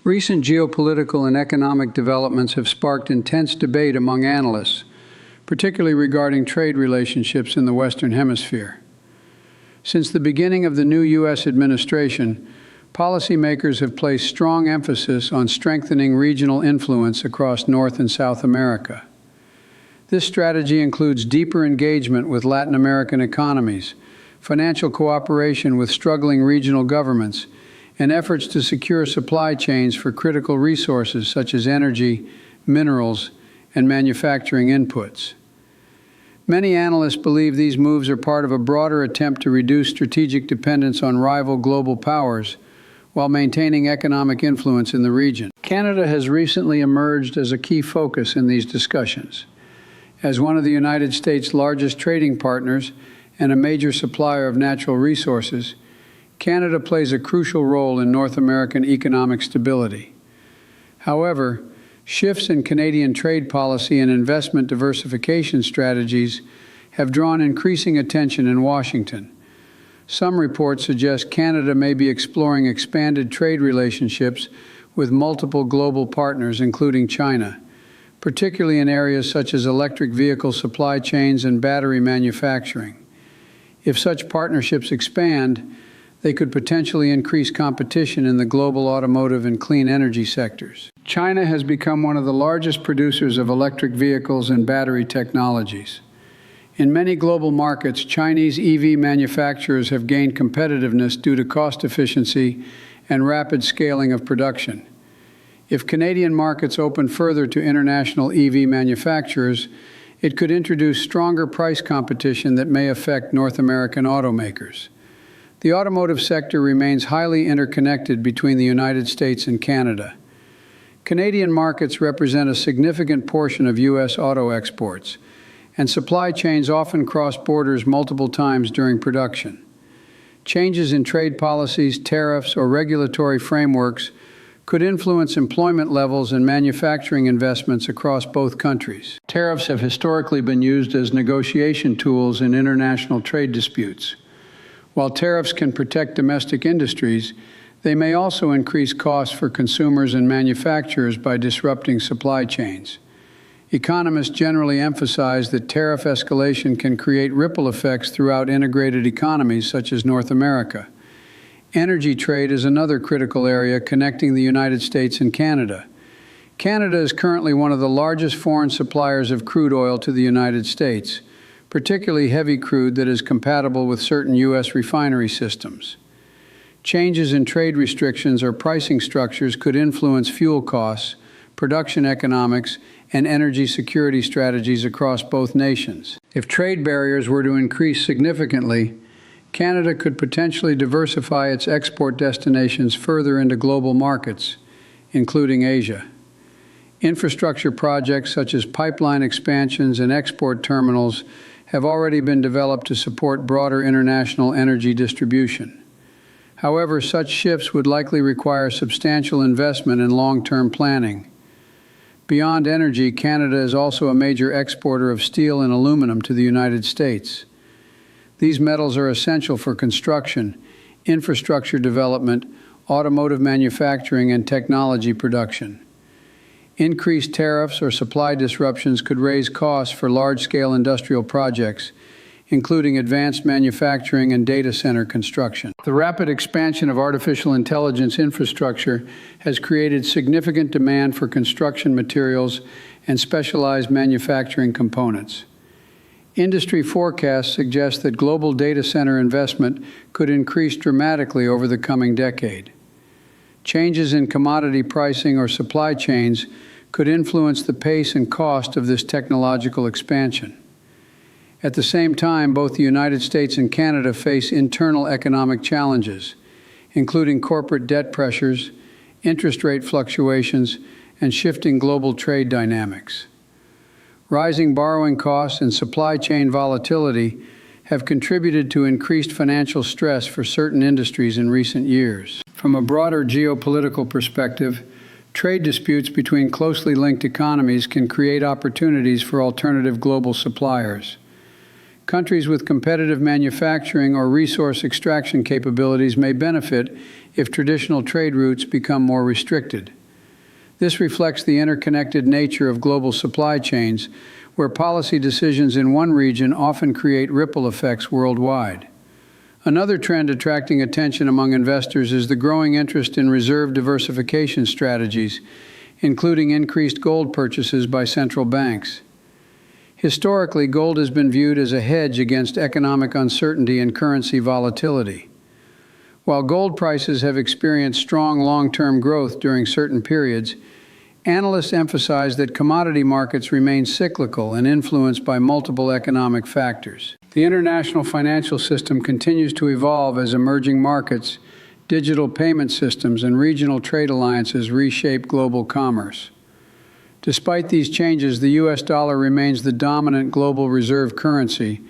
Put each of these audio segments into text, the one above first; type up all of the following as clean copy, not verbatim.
Recent geopolitical and economic developments have sparked intense debate among analysts, particularly regarding trade relationships in the Western Hemisphere. Since the beginning of the new U.S. administration, policymakers have placed strong emphasis on strengthening regional influence across North and South America. This strategy includes deeper engagement with Latin American economies, financial cooperation with struggling regional governments, and efforts to secure supply chains for critical resources such as energy, minerals, and manufacturing inputs. Many analysts believe these moves are part of a broader attempt to reduce strategic dependence on rival global powers while maintaining economic influence in the region. Canada has recently emerged as a key focus in these discussions. As one of the United States' largest trading partners and a major supplier of natural resources, Canada plays a crucial role in North American economic stability. However, shifts in Canadian trade policy and investment diversification strategies have drawn increasing attention in Washington. Some reports suggest Canada may be exploring expanded trade relationships with multiple global partners, including China, particularly in areas such as electric vehicle supply chains and battery manufacturing. If such partnerships expand, they could potentially increase competition in the global automotive and clean energy sectors. China has become one of the largest producers of electric vehicles and battery technologies. In many global markets, Chinese EV manufacturers have gained competitiveness due to cost efficiency and rapid scaling of production. If Canadian markets open further to international EV manufacturers, it could introduce stronger price competition that may affect North American automakers. The automotive sector remains highly interconnected between the United States and Canada. Canadian markets represent a significant portion of U.S. auto exports, and supply chains often cross borders multiple times during production. Changes in trade policies, tariffs, or regulatory frameworks could influence employment levels and manufacturing investments across both countries. Tariffs have historically been used as negotiation tools in international trade disputes. While tariffs can protect domestic industries, they may also increase costs for consumers and manufacturers by disrupting supply chains. Economists generally emphasize that tariff escalation can create ripple effects throughout integrated economies such as North America. Energy trade is another critical area connecting the United States and Canada. Canada is currently one of the largest foreign suppliers of crude oil to the United States, particularly heavy crude that is compatible with certain U.S. refinery systems. Changes in trade restrictions or pricing structures could influence fuel costs, production economics, and energy security strategies across both nations. If trade barriers were to increase significantly, Canada could potentially diversify its export destinations further into global markets, including Asia. Infrastructure projects such as pipeline expansions and export terminals have already been developed to support broader international energy distribution. However, such shifts would likely require substantial investment and long-term planning. Beyond energy, Canada is also a major exporter of steel and aluminum to the United States. These metals are essential for construction, infrastructure development, automotive manufacturing, and technology production. Increased tariffs or supply disruptions could raise costs for large-scale industrial projects, including advanced manufacturing and data center construction. The rapid expansion of artificial intelligence infrastructure has created significant demand for construction materials and specialized manufacturing components. Industry forecasts suggest that global data center investment could increase dramatically over the coming decade. Changes in commodity pricing or supply chains could influence the pace and cost of this technological expansion. At the same time, both the United States and Canada face internal economic challenges, including corporate debt pressures, interest rate fluctuations, and shifting global trade dynamics. Rising borrowing costs and supply chain volatility have contributed to increased financial stress for certain industries in recent years. From a broader geopolitical perspective, trade disputes between closely linked economies can create opportunities for alternative global suppliers. Countries with competitive manufacturing or resource extraction capabilities may benefit if traditional trade routes become more restricted. This reflects the interconnected nature of global supply chains, where policy decisions in one region often create ripple effects worldwide. Another trend attracting attention among investors is the growing interest in reserve diversification strategies, including increased gold purchases by central banks. Historically, gold has been viewed as a hedge against economic uncertainty and currency volatility. While gold prices have experienced strong long-term growth during certain periods, analysts emphasize that commodity markets remain cyclical and influenced by multiple economic factors. The international financial system continues to evolve as emerging markets, digital payment systems, and regional trade alliances reshape global commerce. Despite these changes, the US dollar remains the dominant global reserve currency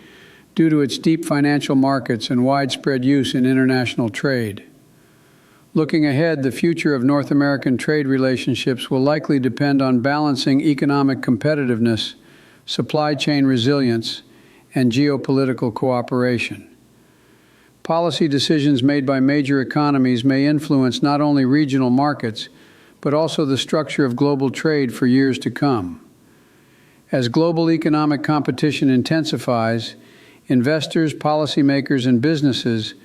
due to its deep financial markets and widespread use in international trade. Looking ahead, the future of North American trade relationships will likely depend on balancing economic competitiveness, supply chain resilience, and geopolitical cooperation. Policy decisions made by major economies may influence not only regional markets, but also the structure of global trade for years to come. As global economic competition intensifies, investors, policymakers, and businesses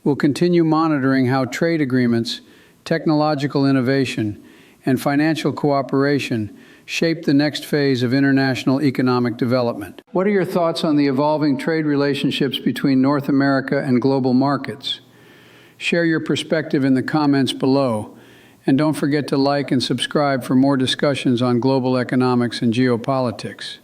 will continue monitoring how trade agreements, technological innovation, and financial cooperation shape the next phase of international economic development. What are your thoughts on the evolving trade relationships between North America and global markets? Share your perspective in the comments below, and don't forget to like and subscribe for more discussions on global economics and geopolitics.